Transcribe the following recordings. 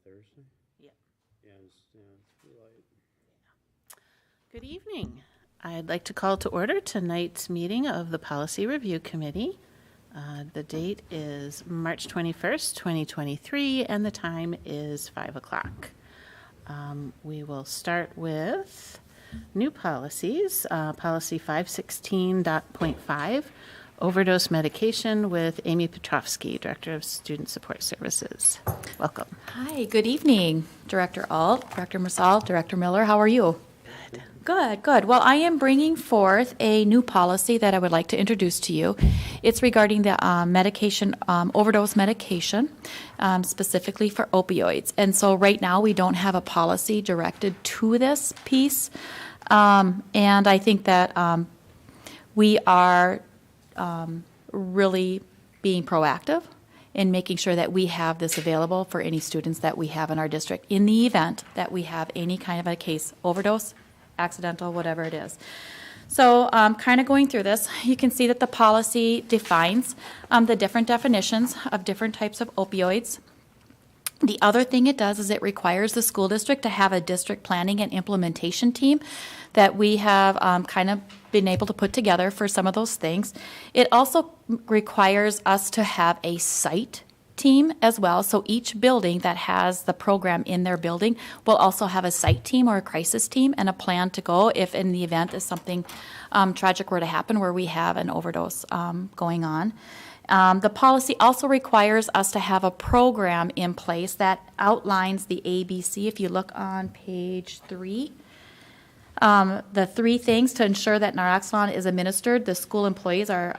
Thursday? Yeah. Yeah, it's pretty late. Good evening. I'd like to call to order tonight's meeting of the Policy Review Committee. The date is March 21st, 2023, and the time is 5 o'clock. We will start with new policies. Policy 516.5, overdose medication, with Amy Petrovsky, Director of Student Support Services. Welcome. Hi, good evening, Director Alt, Director Marsal, Director Miller. How are you? Good. Good, good. Well, I am bringing forth a new policy that I would like to introduce to you. It's regarding the overdose medication, specifically for opioids. And so right now, we don't have a policy directed to this piece. And I think that we are really being proactive in making sure that we have this available for any students that we have in our district in the event that we have any kind of a case, overdose, accidental, whatever it is. So kind of going through this, you can see that the policy defines the different definitions of different types of opioids. The other thing it does is it requires the school district to have a district planning and implementation team that we have kind of been able to put together for some of those things. It also requires us to have a site team as well. So each building that has the program in their building will also have a site team or a crisis team and a plan to go if in the event that something tragic were to happen where we have an overdose going on. The policy also requires us to have a program in place that outlines the ABC. If you look on page 3, the 3 things to ensure that naloxone is administered, the school employees are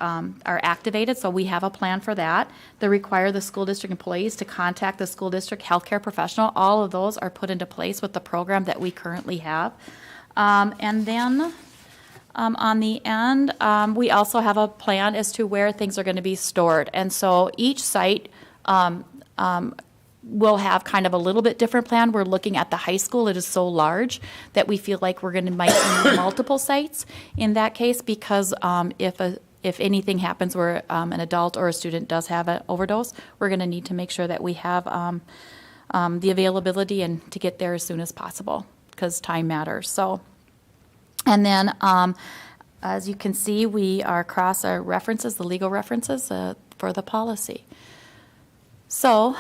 activated, so we have a plan for that. They require the school district employees to contact the school district healthcare professional. All of those are put into place with the program that we currently have. And then on the end, we also have a plan as to where things are going to be stored. And so each site will have kind of a little bit different plan. We're looking at the high school. It is so large that we feel like we're going to might need multiple sites in that case, because if anything happens where an adult or a student does have an overdose, we're going to need to make sure that we have the availability and to get there as soon as possible, because time matters. So, and then as you can see, we are across our references, the legal references for the policy. So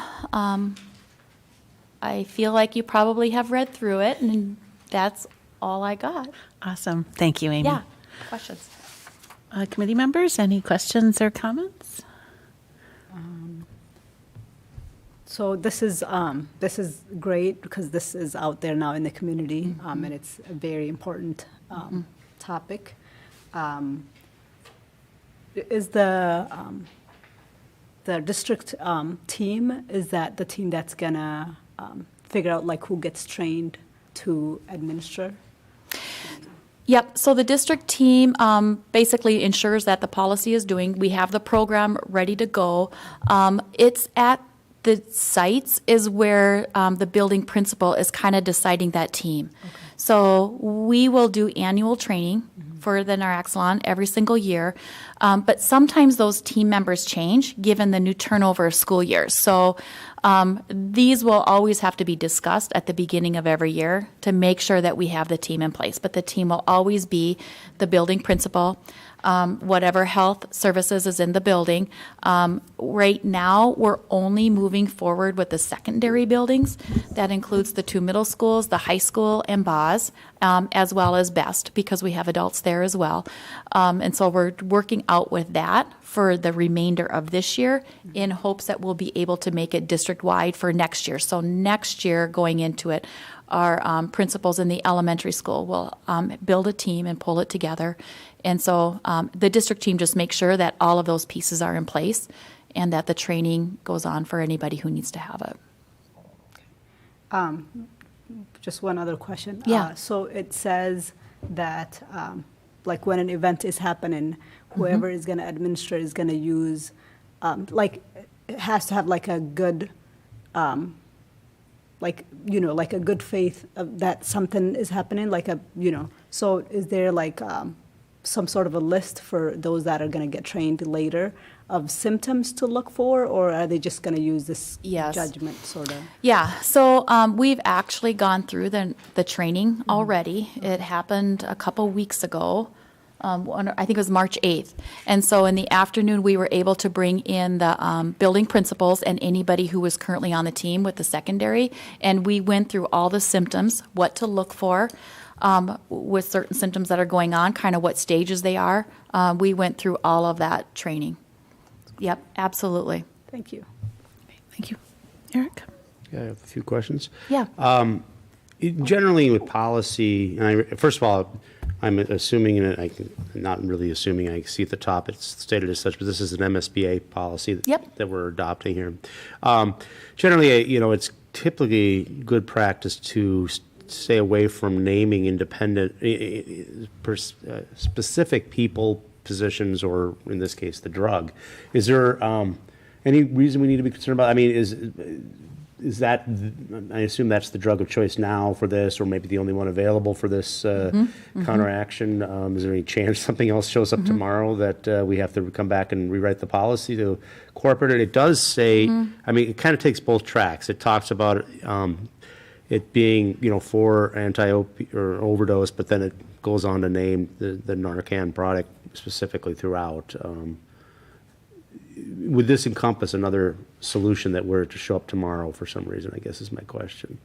I feel like you probably have read through it, and that's all I got. Awesome. Thank you, Amy. Yeah, questions? Committee members, any questions or comments? So this is great because this is out there now in the community, and it's a very important topic. Is the district team, is that the team that's gonna figure out like who gets trained to administer? Yep, so the district team basically ensures that the policy is doing, we have the program ready to go. It's at the sites is where the building principal is kind of deciding that team. Okay. So we will do annual training for the naloxone every single year, but sometimes those team members change given the new turnover of school years. So these will always have to be discussed at the beginning of every year to make sure that we have the team in place. But the team will always be the building principal, whatever health services is in the building. Right now, we're only moving forward with the secondary buildings. That includes the 2 middle schools, the high school, and BAS, as well as BEST, because we have adults there as well. And so we're working out with that for the remainder of this year in hopes that we'll be able to make it district-wide for next year. So next year, going into it, our principals in the elementary school will build a team and pull it together. And so the district team just makes sure that all of those pieces are in place and that the training goes on for anybody who needs to have it. Just one other question. Yeah. So it says that like when an event is happening, whoever is going to administer is going to use, like it has to have like a good, like, you know, like a good faith that something is happening, like a, you know, so is there like some sort of a list for those that are going to get trained later of symptoms to look for, or are they just going to use this Yes. judgment sort of? Yeah, so we've actually gone through the training already. It happened a couple weeks ago. I think it was March 8th. And so in the afternoon, we were able to bring in the building principals and anybody who was currently on the team with the secondary. And we went through all the symptoms, what to look for with certain symptoms that are going on, kind of what stages they are. We went through all of that training. Yep, absolutely. Thank you. Thank you. Eric? Yeah, I have a few questions. Yeah. Generally with policy, and first of all, I'm assuming, not really assuming, I see at the top it's stated as such, but this is an MSBA policy Yep. that we're adopting here. Generally, it's typically good practice to stay away from naming independent, specific people, positions, or in this case, the drug. Is there any reason we need to be concerned about? I mean, is that, I assume that's the drug of choice now for this, or maybe the only one available for this counteraction? Is there any chance something else shows up tomorrow that we have to come back and rewrite the policy to incorporate it? It does say, I mean, it kind of takes both tracks. It talks about it being, for anti-opioid or overdose, but then it goes on to name the Narcan product specifically throughout. Would this encompass another solution that were to show up tomorrow for some reason, I guess is my question.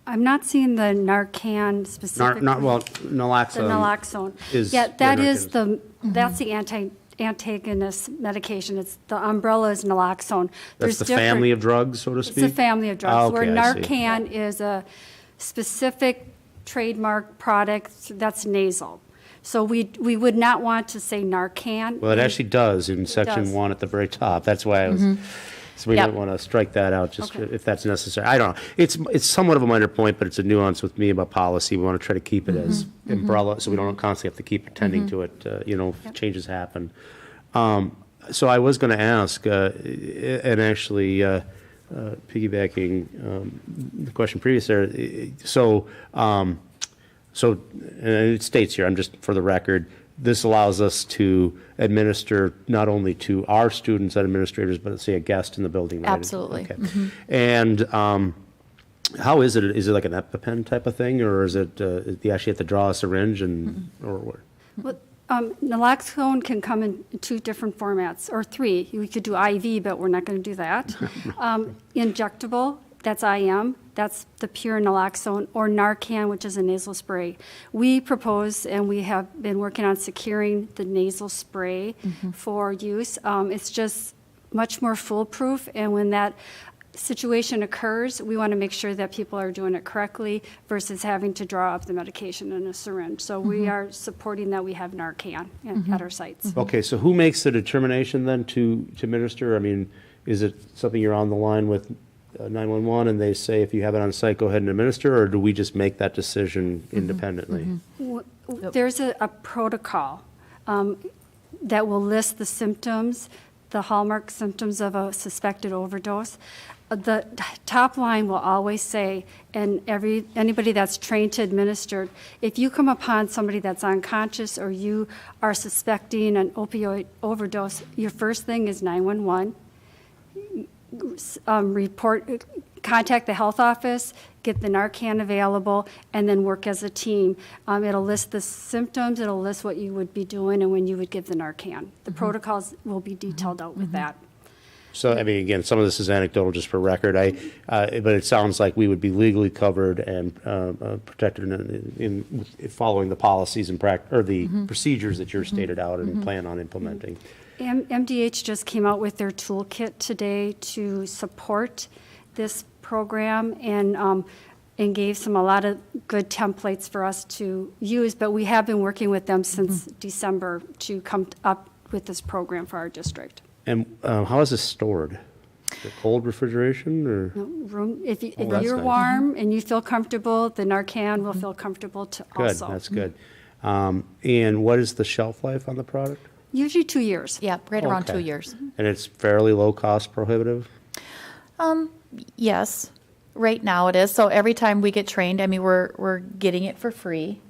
I'm not seeing the Narcan specifically. Naloxone. The naloxone. is Yeah, that the is Narcan. that's the antagonist medication. It's, the umbrella is naloxone. That's the family of drugs, so to speak? It's a family of drugs, where Okay, I see. Narcan is a specific trademark product that's nasal. So we would not want to say Narcan. Well, it actually does in section does. 1 at the very top. That's why I was, so we Yep. might want to strike that out, just Okay. if that's necessary. I don't know. It's somewhat of a minor point, but it's a nuance with me about policy. We want to try to keep it as umbrella, so we don't constantly have to keep attending to it, if changes happen. So I was going to ask, and actually piggybacking the question previous there, so it states here, I'm just for the record, this allows us to administer not only to our students and administrators, but say a guest in the building. Right? Absolutely. Okay. And how is it? Is it like an EpiPen type of thing, or is it you actually have to draw a syringe and or what? Well, naloxone can come in 2 different formats, or 3. We could do IV, but we're not going to do that. Injectable, that's IM, that's the pure naloxone, or Narcan, which is a nasal spray. We propose, and we have been working on securing the nasal spray for use. It's just much more foolproof, and when that situation occurs, we want to make sure that people are doing it correctly versus having to draw up the medication in a syringe. So we are supporting that we have Narcan at our sites. Okay, so who makes the determination then to administer? I mean, is it something you're on the line with 911 and they say if you have it on site, go ahead and administer, or do we just make that decision independently? There's a protocol that will list the symptoms, the hallmark symptoms of a suspected overdose. The top line will always say, and anybody that's trained to administer, if you come upon somebody that's unconscious or you are suspecting an opioid overdose, your first thing is 911. Contact the health office, get the Narcan available, and then work as a team. It'll list the symptoms, it'll list what you would be doing and when you would give the Narcan. The protocols will be detailed out with that. So, I mean, again, some of this is anecdotal just for record, but it sounds like we would be legally covered and protected in following the policies and or the procedures that you're stated out and plan on implementing. MDH just came out with their toolkit today to support this program and gave a lot of good templates for us to use, but we have been working with them since December to come up with this program for our district. And how is this stored? Is it cold refrigeration or? Room, if that's you're nice. warm and you feel comfortable, the Narcan will feel comfortable to Good, also. that's good. And what is the shelf life on the product? Usually 2 years. Yeah, right around Okay. 2 years. And it's fairly low cost prohibitive? Yes, right now it is. So every time we get trained, I mean, we're getting it for free.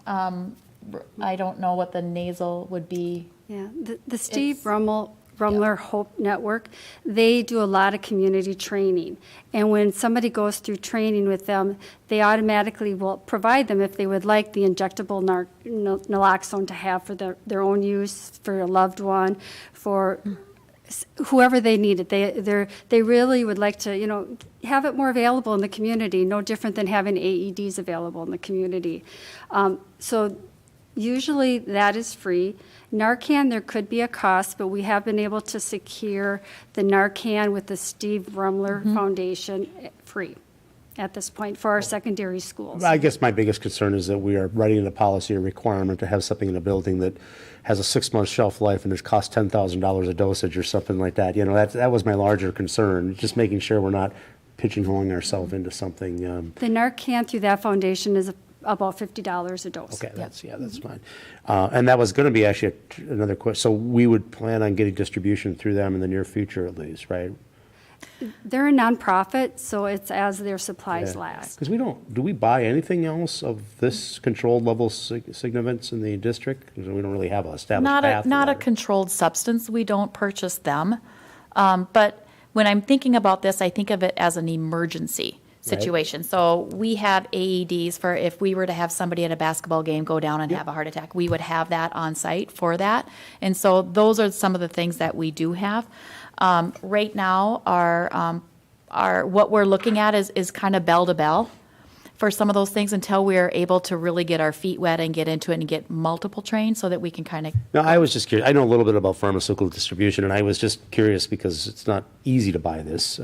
I don't know what the nasal would be. Yeah, the Steve Rumler Hope Network, they do a lot of community training. And when somebody goes through training with them, they automatically will provide them, if they would like, the injectable naloxone to have for their own use, for a loved one, for whoever they need it. They really would like to, have it more available in the community, no different than having AEDs available in the community. So usually that is free. Narcan, there could be a cost, but we have been able to secure the Narcan with the Steve Rumler Foundation free at this point for our secondary schools. I guess my biggest concern is that we are writing in a policy or requirement to have something in a building that has a 6-month shelf life and it costs $10,000 a dosage or something like that. That was my larger concern, just making sure we're not pigeonholing ourselves into something. The Narcan through that foundation is about $50 a dose. Okay, that's fine. And that was going to be actually another question. So we would plan on getting distribution through them in the near future at least, right? They're a nonprofit, so it's as their supplies last. Because do we buy anything else of this controlled level significance in the district? 'Cause we don't really have a established path. Not a controlled substance. We don't purchase them. But when I'm thinking about this, I think of it as an emergency situation. So we have AEDs for if we were to have somebody at a basketball game go down and have a heart attack, we would have that on site for that. And so those are some of the things that we do have. Right now, our what we're looking at is kind of bell to bell for some of those things until we're able to really get our feet wet and get into it and get multiple trained so that we can kind of. No, I was just curious. I know a little bit about pharmaceutical distribution, and I was just curious because it's not easy to buy this,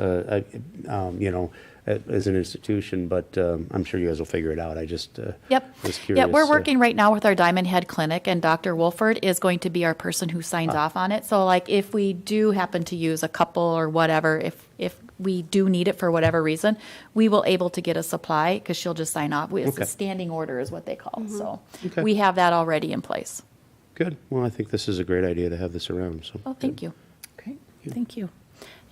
as an institution, but I'm sure you guys will figure it out. I just was curious. Yeah, we're working right now with our Diamond Head Clinic, and Dr. Wolford is going to be our person who signs off on it. So, like, if we do happen to use a couple or whatever, if we do need it for whatever reason, we will able to get a supply because she'll just sign off. It's a standing order is what they call it. So we have that already in place. Good. Well, I think this is a great idea to have this around. So. Oh, thank you. Great, thank you.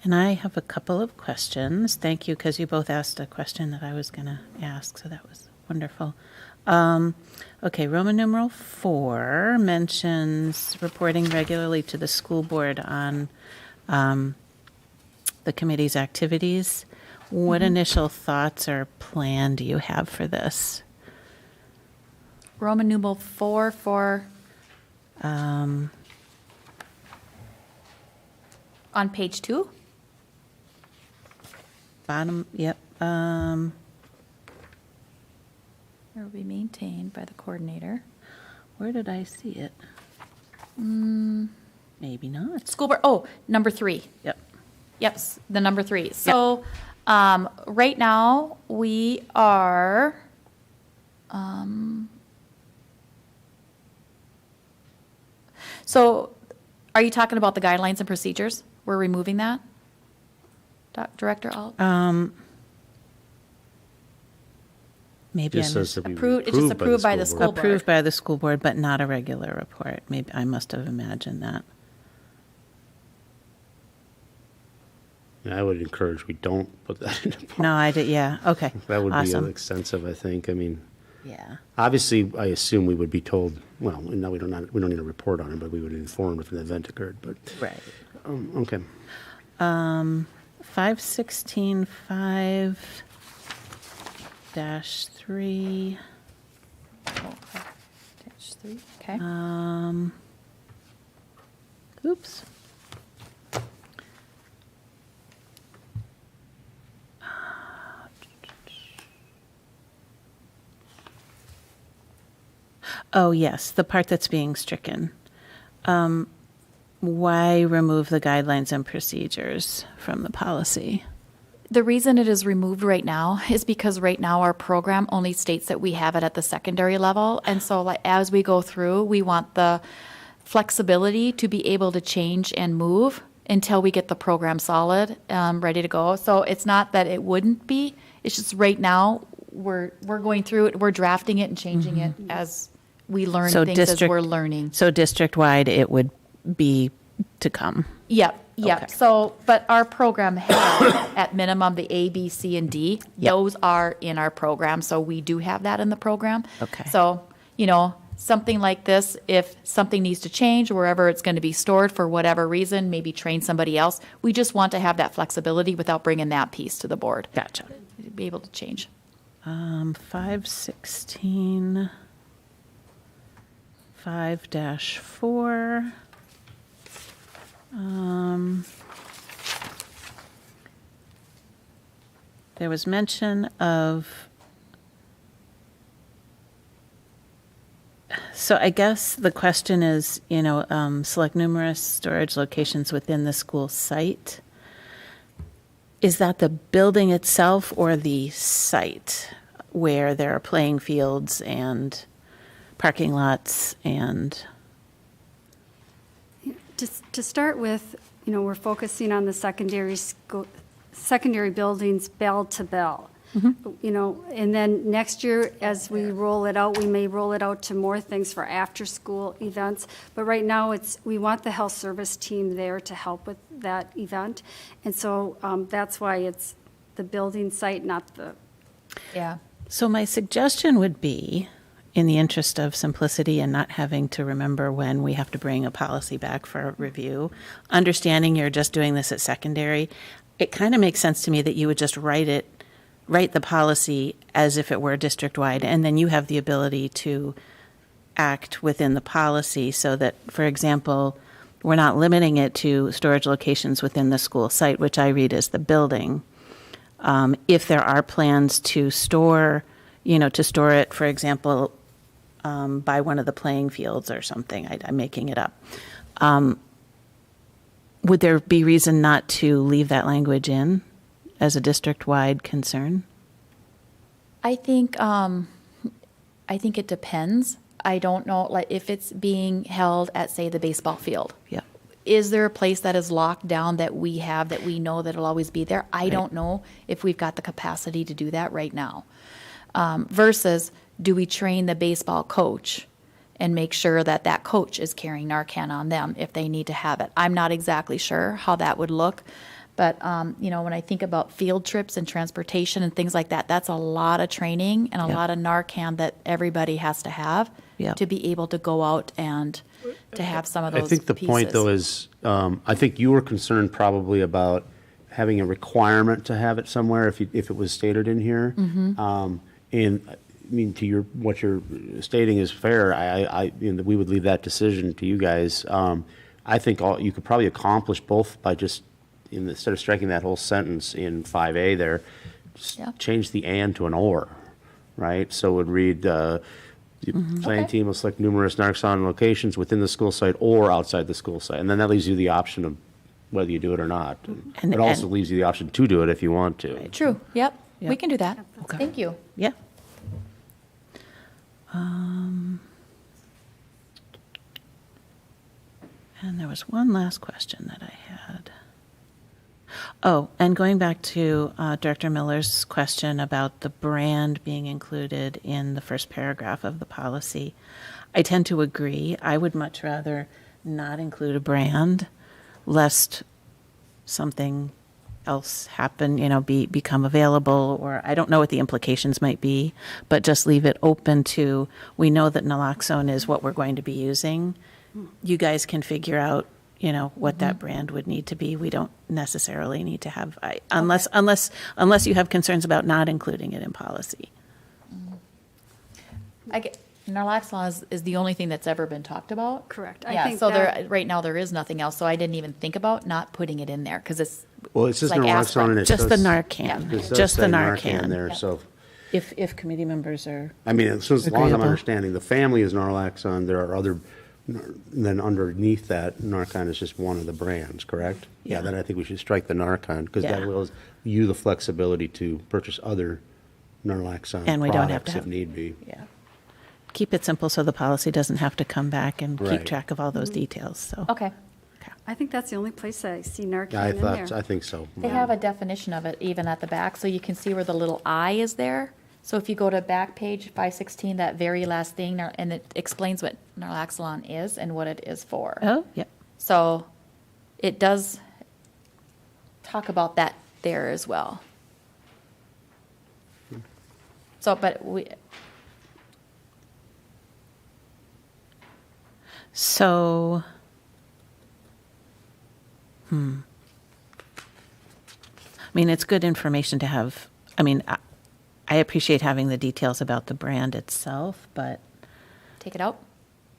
And I have a couple of questions. Thank you, because you both asked a question that I was going to ask, so that was wonderful. Okay, Roman numeral 4 mentions reporting regularly to the school board on the committee's activities. What initial thoughts or plan do you have for this? Roman numeral 4 for on page 2? Bottom, yep. It will be maintained by the coordinator. Where did I see it? Maybe not. School board, number 3. Yep. Yep, the number 3. So, right now, we are, so are you talking about the guidelines and procedures? We're removing that? Director Alt? Maybe Just I says missed. to be Approved- it's just approved by the school board. Approved by the school board, but not a regular report. Maybe I must have imagined that. Yeah, I would encourage we don't put that in the policy. No, I did, yeah, okay. That would Awesome. be extensive, I think. I mean, Yeah. obviously, I assume we would be told, well, no, we don't need a report on it, but we would inform if an event occurred, but, Right. okay. 516.5-3. -3, okay. Oops. Oh, yes, the part that's being stricken. Why remove the guidelines and procedures from the policy? The reason it is removed right now is because right now our program only states that we have it at the secondary level. And so like, as we go through, we want the flexibility to be able to change and move until we get the program solid, ready to go. So it's not that it wouldn't be, it's just right now we're going through it, we're drafting it and changing it as we learn things as we're learning. So district-wide, it would be to come? Yep. Okay. So, but our program has at minimum the A, B, C, and D. Yep. Those are in our program, so we do have that in the program. Okay. So, something like this, if something needs to change, wherever it's going to be stored for whatever reason, maybe train somebody else. We just want to have that flexibility without bringing that piece to the board. Gotcha. Be able to change. 516, 5-4. There was mention of, so I guess the question is, select numerous storage locations within the school site. Is that the building itself or the site where there are playing fields and parking lots and? To start with, we're focusing on the secondary buildings bell to bell. And then next year, as we roll it out, we may roll it out to more things for after-school events. But right now, we want the health service team there to help with that event. And so that's why it's the building site, not the. Yeah. So my suggestion would be, in the interest of simplicity and not having to remember when we have to bring a policy back for review, understanding you're just doing this at secondary, it kind of makes sense to me that you would just write the policy as if it were district-wide, and then you have the ability to act within the policy so that, for example, we're not limiting it to storage locations within the school site, which I read as the building. If there are plans to store it, for example, by one of the playing fields or something, I'm making it up. Would there be reason not to leave that language in as a district-wide concern? I think it depends. I don't know, like, if it's being held at, say, the baseball field. Yeah. Is there a place that is locked down that we know that will always be there? I Right. don't know if we've got the capacity to do that right now. Versus, do we train the baseball coach and make sure that that coach is carrying Narcan on them if they need to have it? I'm not exactly sure how that would look. But, when I think about field trips and transportation and things like that, that's a lot of training and a Yeah. lot of Narcan that everybody has to have Yeah. to be able to go out and to have some of those I think the point, pieces. though, is, I think you were concerned probably about having a requirement to have it somewhere if it was stated in here. And, I mean, what you're stating is fair. We would leave that decision to you guys. I think you could probably accomplish both by just, instead of striking that whole sentence in 5A there, just Yeah. change the "and" to an "or," right? So it would read, the playing Okay. team will select numerous Narcan locations within the school site or outside the school site. And then that leaves you the option of whether you do it or not. And- It also and- leaves you the option to do it if you want to. True, yep, we Yep. can do that. Okay. Thank you. Yeah. And there was one last question that I had. Oh, and going back to Director Miller's question about the brand being included in the first paragraph of the policy, I tend to agree. I would much rather not include a brand, lest something else happen, become available, or I don't know what the implications might be, but just leave it open to, we know that naloxone is what we're going to be using. You guys can figure out, what that brand would need to be. We don't necessarily need to have, unless you have concerns about not including it in policy. Naloxone is the only thing that's ever been talked about. Correct. Yeah, I think so that, right now there is nothing else, so I didn't even think about not putting it in there, because it's. Well, it says like naloxone aspirin. and it Just the does- Narcan, it does just the say Narcan. there, Yep. so. If committee members are, I mean, as long as I'm Agreeable. understanding, the family is naloxone, there are other, then underneath that, Narcan is just one of the brands, correct? Yeah. Then I think we should strike the Narcan, because that Yeah. allows you the flexibility to purchase other naloxone And we don't have to products if have- need be. yeah. Keep it simple so the policy doesn't have to come back and keep Right. track of all those details, so. Okay. I think that's the only place I see Narcan I in there. thought, I think so. They have a definition of it even at the back, so you can see where the little I is there. So if you go to back page 516, that very last thing, and it explains what naloxone is and what it is for. Oh, yep. So it does talk about that there as well. So, but So, I mean, it's good information to have. I mean, I appreciate having the details about the brand itself, but Take it out?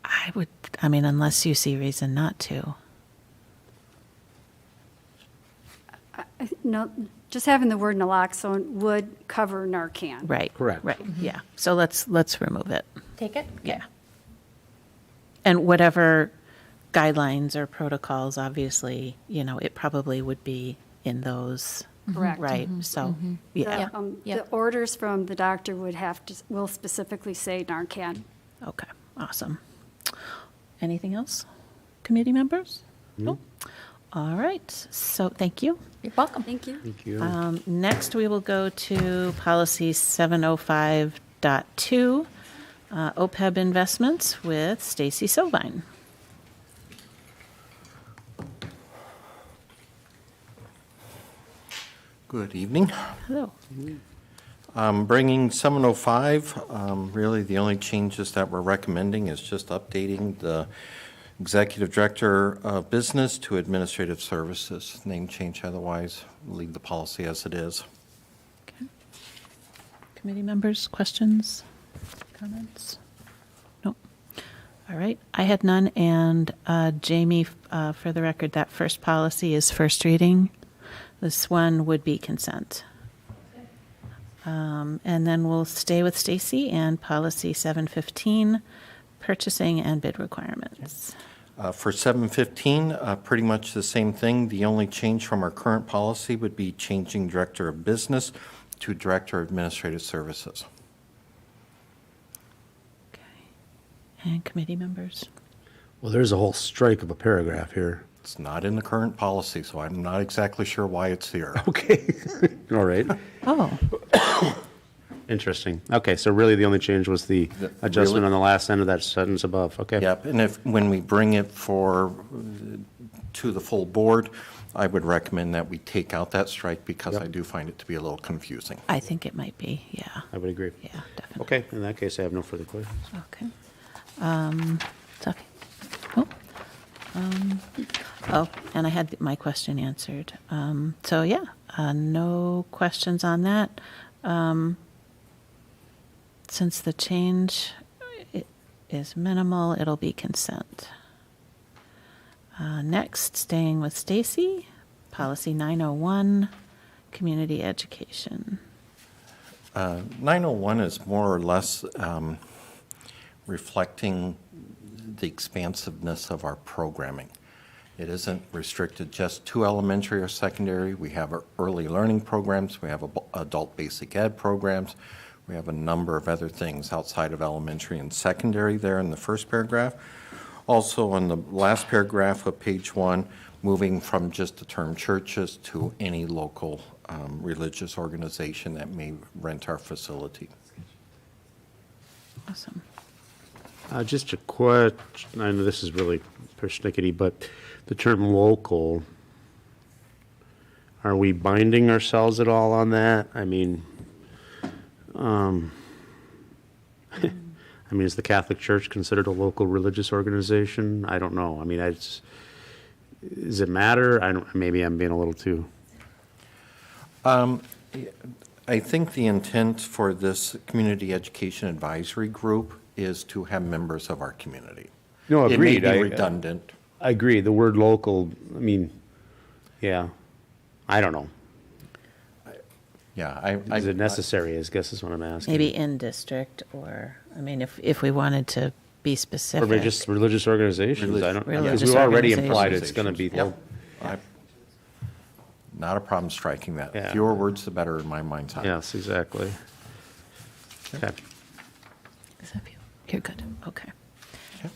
I mean, unless you see reason not to. No, just having the word naloxone would cover Narcan. Right. Correct. Right, yeah. So let's remove it. Take it? Yeah. And whatever guidelines or protocols, obviously, it probably would be in those. Correct. Right, so, yeah, Yeah. The orders from the doctor will specifically say Narcan. okay, awesome. Anything else, committee members? No. All right, so thank you. You're welcome. Thank you. Thank you. Next, we will go to policy 705.2, OPEB investments with Stacy Sovine. Good evening. Hello. Bringing 705, really the only changes that we're recommending is just updating the Executive Director of Business to Administrative Services. Name change, otherwise leave the policy as it is. Okay. Committee members, questions, comments? No. All right, I had none, and Jamie, for the record, that first policy is first reading. This one would be consent. And then we'll stay with Stacy and policy 715, purchasing and bid requirements. For 715, pretty much the same thing. The only change from our current policy would be changing Director of Business to Director of Administrative Services. Okay. And committee members? Well, there's a whole strike of a paragraph here. It's not in the current policy, so I'm not exactly sure why it's here. Okay. All right. Oh, Interesting. Okay, so really the only change was the adjustment Really? on the last end of that sentence above. Okay. Yep, and when we bring it to the full board, I would recommend that we take out that strike because Yep. I do find it to be a little confusing. I think it might be, yeah, I would agree. yeah, definitely. Okay, in that case, I have no further questions. Okay. Sorry. Oh, and I had my question answered. So, yeah, no questions on that. Since the change is minimal, it'll be consent. Next, staying with Stacy, policy 901, community education. 901 is more or less reflecting the expansiveness of our programming. It isn't restricted just to elementary or secondary. We have our early learning programs. We have adult basic ed programs. We have a number of other things outside of elementary and secondary there in the first paragraph. Also, on the last paragraph of page 1, moving from just the term churches to any local religious organization that may rent our facility. Awesome. Just a question, I know this is really persnickety, but the term local, are we binding ourselves at all on that? I mean, is the Catholic Church considered a local religious organization? I don't know. I mean, does it matter? Maybe I'm being a little too. I think the intent for this community education advisory group is to have members of our community. No, agreed. It may be redundant. I agree. The word local, I mean, yeah, I don't know. Yeah, Is it necessary, I guess is what I'm asking. Maybe in district, or, I mean, if we wanted to be specific. Or maybe just religious organizations, I don't, because Religious we've already organizations. implied it's gonna be, Yep. Not a problem striking that. Yeah. Fewer words, the better in my mind's eye. yes, exactly. Okay. Is that you? You're good, okay.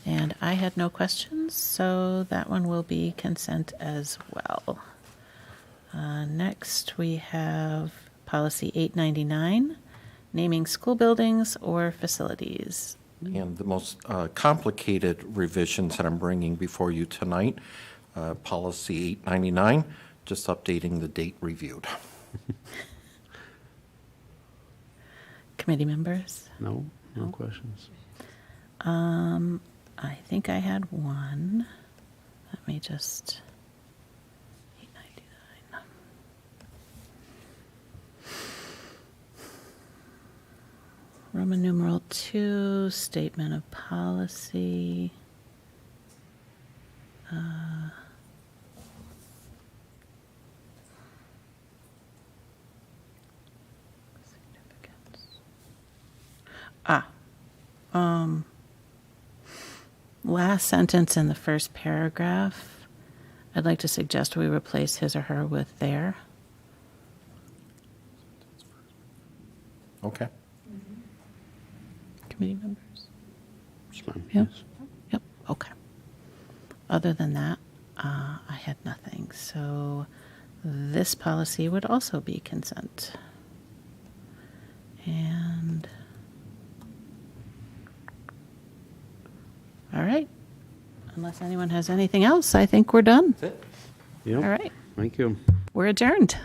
And I had no questions, so that one will be consent as well. Next, we have policy 899, naming school buildings or facilities. And the most complicated revisions that I'm bringing before you tonight, policy 899, just updating the date reviewed. Committee members? No questions. I think I had one. Let me just. 899. Roman numeral 2, statement of policy. Significance. Last sentence in the first paragraph, I'd like to suggest we replace his or her with their. Okay. Committee members? It's fine, Yep. yes. Yep, okay. Other than that, I had nothing. So this policy would also be consent. And, all right. Unless anyone has anything else, I think we're done. That's it. Yep. All right, Thank you. we're adjourned.